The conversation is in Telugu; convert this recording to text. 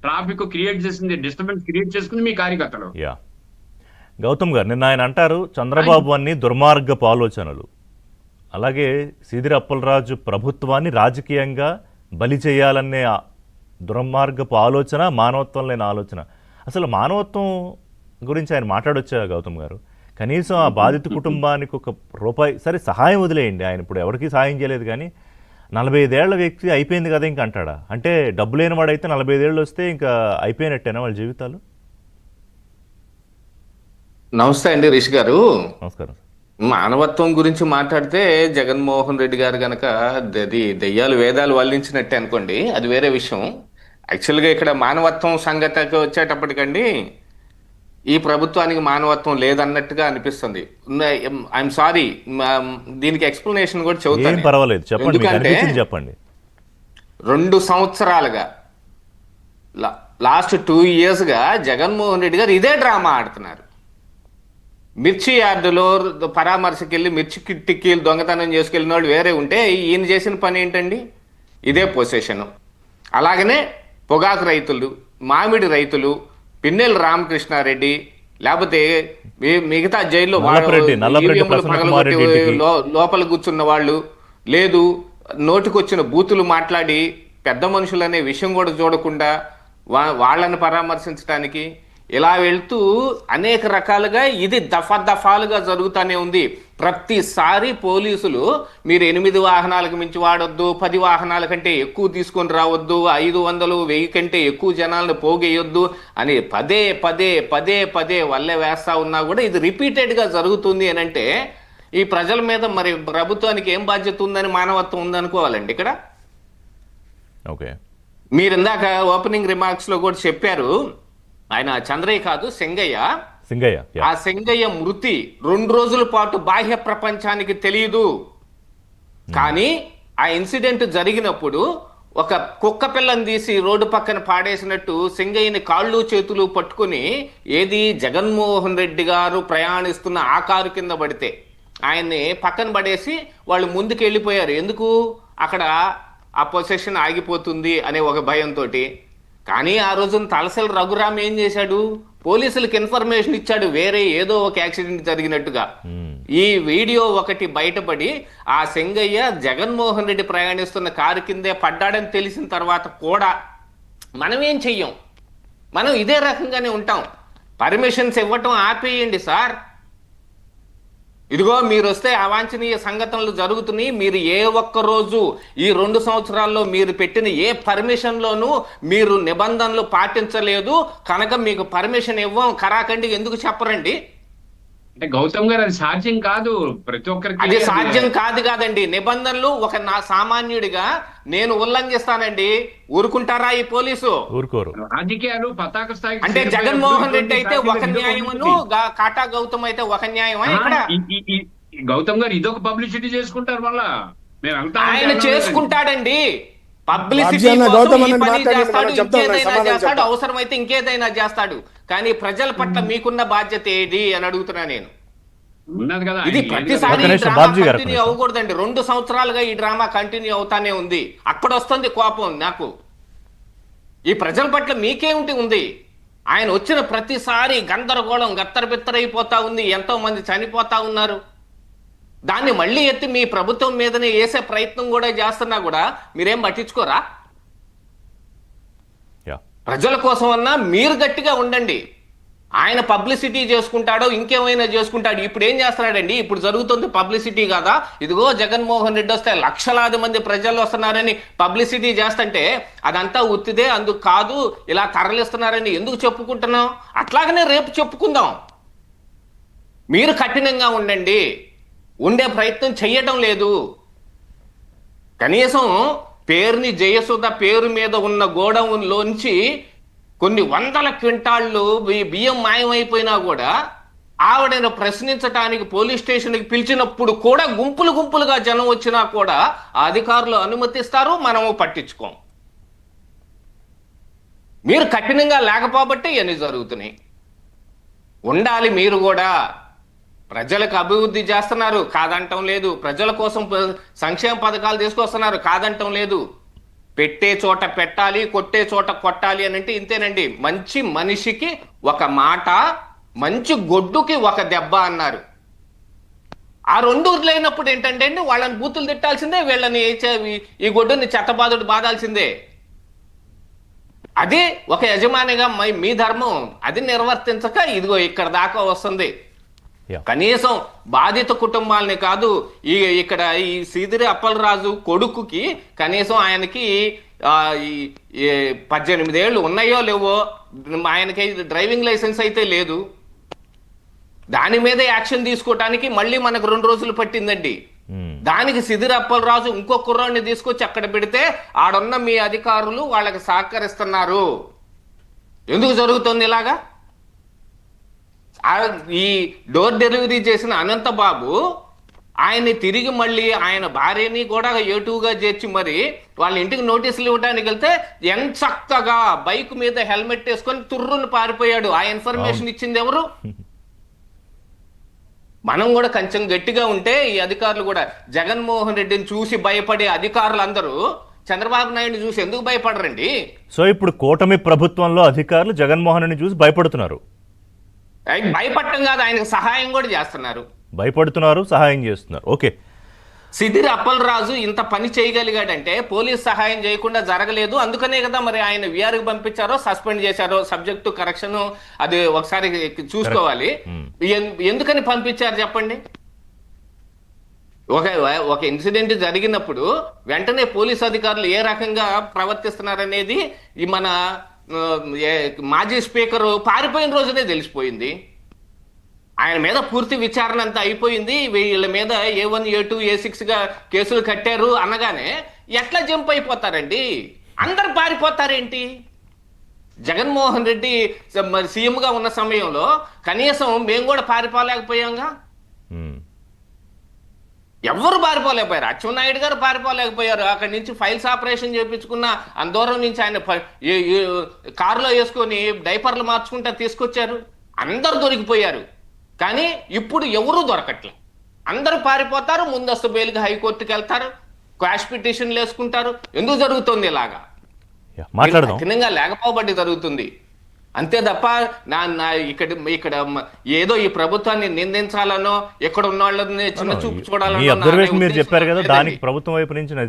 ట్రాఫిక్ క్రియేట్ చేసింది, డిస్టర్బెన్స్ క్రియేట్ చేసుకుంది మీ కార్యకర్తలు. యా గౌతమ్ గారు, నిన్న ఆయన అంటారు చంద్రబాబు అన్ని దుర్మార్గపు ఆలోచనలు, అలాగే సీదిరి అప్పలరాజు ప్రభుత్వాన్ని రాజకీయంగా బలి చేయాలనే దుర్మార్గపు ఆలోచన మానవత్వం లేని ఆలోచన. అసలు మానవత్వం గురించి ఆయన మాట్లాడొచ్చా గౌతమ్ గారు? కనీసం ఆ బాధిత కుటుంబానికి ₹1 సరే సహాయం వదిలేయండి, ఆయన ఇప్పుడు ఎవరికి సహాయం చేయలేదు, కానీ 45 ఏళ్ల వ్యక్తి అయిపోయింది కదా ఇంక అంటాడా? అంటే డబ్బు లేని వాడైతే 45 ఏళ్ళు వస్తే ఇంకా అయిపోయినట్టేనా వాళ్ళ జీవితాలు? నమస్తే అండి రిషి గారు. నమస్కారం. మానవత్వం గురించి మాట్లాడితే జగన్మోహన్ రెడ్డి గారు గనక అది దెయ్యాలు వేదాలు వల్లించినట్టే అనుకోండి, అది వేరే విషయం. యాక్చువల్గా ఇక్కడ మానవత్వం సంగతికి వచ్చేటప్పటికండి ఈ ప్రభుత్వానికి మానవత్వం లేదన్నట్టుగా అనిపిస్తుంది. ఐఎమ్ సారీ, దీనికి ఎక్స్ప్లెనేషన్ కూడా చెబుతాను. పర్వాలేదు, చెప్పండి. ఎందుకంటే చెప్పండి. 2 సంవత్సరాలుగా లాస్ట్ 2 ఇయర్స్గా జగన్మోహన్ రెడ్డి గారు ఇదే డ్రామా ఆడుతున్నారు. మిర్చి యార్డులో పరామర్శకి వెళ్ళి మిర్చి టిక్కీలు దొంగతనం చేసుకెళ్ళిన వాళ్ళు వేరే ఉంటే, ఈయన చేసిన పని ఏంటండి? ఇదే పొసెషను. అలాగనే పొగాకు రైతులు, మామిడి రైతులు, పిన్నెల రామకృష్ణారెడ్డి, లేకపోతే మిగతా జైల్లో లోపల కూర్చున్న వాళ్ళు, లేదు నోటికొచ్చిన బూతులు మాట్లాడి పెద్ద మనుషులనే విషయం కూడా చూడకుండా వాళ్ళని పరామర్శించడానికి ఇలా వెళ్తూ అనేక రకాలుగా ఇది దఫాలుగా జరుగుతూనే ఉంది. ప్రతిసారి పోలీసులు మీరు 8 వాహనాలకు మించి వాడొద్దు, 10 వాహనాల కంటే ఎక్కువ తీసుకొని రావద్దు, 500, 1000 కంటే ఎక్కువ జనాలను పోగేయొద్దు అని పదే పదే పదే పదే వల్లే వేస్తా ఉన్నా కూడా ఇది రిపీటెడ్గా జరుగుతుంది అని అంటే ఈ ప్రజల మీద మరి ప్రభుత్వానికి ఏం బాధ్యత ఉందని, మానవత్వం ఉందనుకోవాలండి ఇక్కడ. ఓకే, మీరు ఇందాక ఓపెనింగ్ రిమార్క్స్ లో కూడా చెప్పారు, ఆయన చంద్రయ్య కాదు సింగయ్య. ఆ సింగయ్య మృతి 2 రోజుల పాటు బాహ్య ప్రపంచానికి తెలియదు. కానీ ఆ ఇన్సిడెంట్ జరిగినప్పుడు ఒక కుక్క పిల్లని తీసి రోడ్డు పక్కన పాడేసినట్టు సింగయ్యని కాళ్ళు చేతులు పట్టుకుని, ఏది జగన్మోహన్ రెడ్డి గారు ప్రయాణిస్తున్న ఆ కారు కింద పడితే ఆయన్ని పక్కన పడేసి వాళ్ళు ముందుకు వెళ్ళిపోయారు. ఎందుకు? అక్కడ ఆ పొసెషన్ ఆగిపోతుంది అనే ఒక భయంతో. కానీ ఆ రోజున తలసరి రఘురామ్ ఏం చేశాడు? పోలీసులకు ఇన్ఫర్మేషన్ ఇచ్చాడు వేరే ఏదో ఒక యాక్సిడెంట్ జరిగినట్టుగా. ఈ వీడియో ఒకటి బయటపడి ఆ సింగయ్య జగన్మోహన్ రెడ్డి ప్రయాణిస్తున్న కారు కిందే పడ్డాడని తెలిసిన తర్వాత కూడా మనం ఏం చెయ్యం, మనం ఇదే రకంగానే ఉంటాం. పర్మిషన్స్ ఇవ్వటం ఆపేయండి సార్. ఇదిగో మీరు వస్తే అవాంఛనీయ సంఘటనలు జరుగుతున్నాయి. మీరు ఏ ఒక్క రోజు ఈ 2 సంవత్సరాల్లో మీరు పెట్టిన ఏ పర్మిషన్లోనూ మీరు నిబంధనలు పాటించలేదు కనుక మీకు పర్మిషన్ ఇవ్వం కరాకండి ఎందుకు చెప్పరండి? అంటే గౌతమ్ గారు అది సాధ్యం కాదు, ప్రతి ఒక్కరికి అది సాధ్యం కాదండి. నిబంధనలు ఒక నా సామాన్యుడిగా నేను ఉల్లంఘిస్తానండి, ఊరుకుంటారా ఈ పోలీసు? ఊరుకోరు. రాజకీయాలు పతాక స్థాయి. అంటే జగన్మోహన్ రెడ్డి అయితే ఒక న్యాయమును, కాటా గౌతమ్ అయితే ఒక న్యాయమా? ఇక్కడ గౌతమ్ గారు ఇదొక పబ్లిసిటీ చేసుకుంటారు, మళ్ళా ఆయన చేసుకుంటాడండి. పబ్లిసిటీ చేస్తాడు, అవసరమైతే ఇంకేదైనా చేస్తాడు. కానీ ప్రజల పట్ల మీకున్న బాధ్యత ఏది అని అడుగుతున్నా నేను. ఇది ప్రతిసారి కంటిన్యూ అవ్వకూడదండి. 2 సంవత్సరాలుగా ఈ డ్రామా కంటిన్యూ అవుతానే ఉంది. అక్కడ వస్తుంది కోపం నాకు. ఈ ప్రజల పట్ల మీకేమిటి ఉంది? ఆయన వచ్చిన ప్రతిసారి గందరగోళం గత్తరబిత్తరైపోతా ఉంది, ఎంతో మంది చనిపోతా ఉన్నారు. దాన్ని మళ్ళీ ఎత్తి మీ ప్రభుత్వం మీదనే వేసే ప్రయత్నం కూడా చేస్తున్నా కూడా మీరేం పట్టించుకోరా? ప్రజల కోసం అన్నా మీరు గట్టిగా ఉండండి. ఆయన పబ్లిసిటీ చేసుకుంటాడో ఇంకేమైనా చేసుకుంటాడు. ఇప్పుడు ఏం చేస్తున్నాడండి? ఇప్పుడు జరుగుతుంది పబ్లిసిటీ కదా, ఇదిగో జగన్మోహన్ రెడ్డి వస్తే లక్షలాది మంది ప్రజలు వస్తున్నారని పబ్లిసిటీ చేస్తుంటే అదంతా ఉత్తిదే, అందుకు కాదు ఇలా తరలిస్తున్నారని ఎందుకు చెప్పుకుంటున్నాం? అట్లాగనే రేపు చెప్పుకుందాం. మీరు కఠినంగా ఉండండి, ఉండే ప్రయత్నం చెయ్యటం లేదు. కనీసం పేరుని జయసుధ పేరు మీద ఉన్న గోడౌన్లోంచి కొన్ని 100 క్వింటాళ్ళు బియ్యం మాయమైపోయినా కూడా ఆవిడను ప్రశ్నించడానికి పోలీస్ స్టేషన్కి పిలిచినప్పుడు కూడా గుంపులుగా జనం వచ్చినా కూడా అధికారులు అనుమతిస్తారు, మనము పట్టించుకోం. మీరు కఠినంగా లేకపోబట్టే ఇవన్నీ జరుగుతున్నాయి. ఉండాలి మీరు కూడా. ప్రజలకు అభివృద్ధి చేస్తున్నారు, కాదంటం లేదు. ప్రజల కోసం సంక్షేమ పథకాలు తీసుకొస్తున్నారు, కాదంటం లేదు. పెట్టే చోట పెట్టాలి, కొట్టే చోట కొట్టాలి అని అంటే ఇంతేనండి. మంచి మనిషికి ఒక మాట, మంచి గొడ్డుకి ఒక దెబ్బ అన్నారు. ఆ రెండు లేనప్పుడు ఏంటంటే అండి, వాళ్ళని బూతులు తిట్టాల్సిందే, వీళ్ళని ఈ గొడ్డుని చెత్తబాదుడు బాధాల్సిందే. అది ఒక యజమానిగా మీ ధర్మం అది నిర్వర్తించక ఇదిగో ఇక్కడ దాకా వస్తుంది. కనీసం బాధిత కుటుంబాలని కాదు, ఇక్కడ ఈ సీదిరి అప్పలరాజు కొడుకుకి కనీసం ఆయనకి 18 ఏళ్ళు ఉన్నాయో లేవో, ఆయనకి డ్రైవింగ్ లైసెన్స్ అయితే లేదు. దాని మీద యాక్షన్ తీసుకోవటానికి మళ్ళీ మనకు 2 రోజులు పట్టిందండి. దానికి సీదిరి అప్పలరాజు ఇంకో కుర్రాడిని తీసుకొచ్చి అక్కడ పెడితే ఆడున్న మీ అధికారులు వాళ్ళకి సహకరిస్తున్నారు. ఎందుకు జరుగుతుంది ఇలాగా? ఈ డోర్ డెలివరీ చేసిన అనంతబాబు ఆయన్ని తిరిగి మళ్ళీ ఆయన భార్యని కూడా ఏటుగా చేర్చి మరి వాళ్ళ ఇంటికి నోటీసులు ఇవ్వడానికి వెళ్తే ఎంచక్కగా బైక్ మీద హెల్మెట్ వేసుకొని తుర్రును పారిపోయాడు. ఆ ఇన్ఫర్మేషన్ ఇచ్చింది ఎవరు? మనం కూడా కొంచెం గట్టిగా ఉంటే ఈ అధికారులు కూడా జగన్మోహన్ రెడ్డిని చూసి భయపడే అధికారులందరూ చంద్రబాబు నాయుడిని చూసి ఎందుకు భయపడరండి? సో ఇప్పుడు కూటమి ప్రభుత్వంలో అధికారులు జగన్మోహన్ రెడ్డిని చూసి భయపడుతున్నారు. భయపడటం కాదు, ఆయనకు సహాయం కూడా చేస్తున్నారు. భయపడుతున్నారు, సహాయం చేస్తున్నారు. ఓకే, సీదిరి అప్పలరాజు ఇంత పని చేయగలిగాడంటే పోలీస్ సహాయం చేయకుండా జరగలేదు. అందుకనే కదా మరి ఆయన విఆర్కి పంపించారో సస్పెండ్ చేశారో, సబ్జెక్టు కరెక్షన్ అది ఒకసారి చూసుకోవాలి. ఎందుకని పంపించారు చెప్పండి? ఒక ఇన్సిడెంట్ జరిగినప్పుడు వెంటనే పోలీస్ అధికారులు ఏ రకంగా ప్రవర్తిస్తున్నారనేది ఈ మన మాజీ స్పీకర్ పారిపోయిన రోజునే తెలిసిపోయింది. ఆయన మీద పూర్తి విచారణ అంతా అయిపోయింది. వీళ్ళ మీద A1, A2, A6 గా కేసులు కట్టారు అనగానే ఎట్లా జంప్ అయిపోతారండి? అందరు పారిపోతారేంటి? జగన్మోహన్ రెడ్డి సీఎం గా ఉన్న సమయంలో కనీసం మేము కూడా పారిపోలేకపోయాంగా. ఎవరు పారిపోలేకపోయారు? అచ్చెన్నాయుడు గారు పారిపోలేకపోయారు. అక్కడి నుంచి ఫైల్స్ ఆపరేషన్ చేయించుకున్న అందరం నుంచి ఆయన కారులో వేసుకొని డైపర్లు మార్చుకుంటా తీసుకొచ్చారు. అందరు దొరికిపోయారు. కానీ ఇప్పుడు ఎవరు దొరకట్లే. అందరూ పారిపోతారు, ముందస్తు బెయిల్కి హైకోర్టుకి వెళ్తారు, క్వాష్ పిటిషన్లు వేసుకుంటారు. ఎందుకు జరుగుతుంది ఇలాగా? కఠినంగా లేకపోబట్టి జరుగుతుంది అంతే తప్ప ఇక్కడ ఏదో ఈ ప్రభుత్వాన్ని నిందించాలనో, ఎక్కడ ఉన్న వాళ్ళని చిన్న చూపు చూడాలనో. మీరు చెప్పారు కదా, దానికి ప్రభుత్వం వైపు నుంచి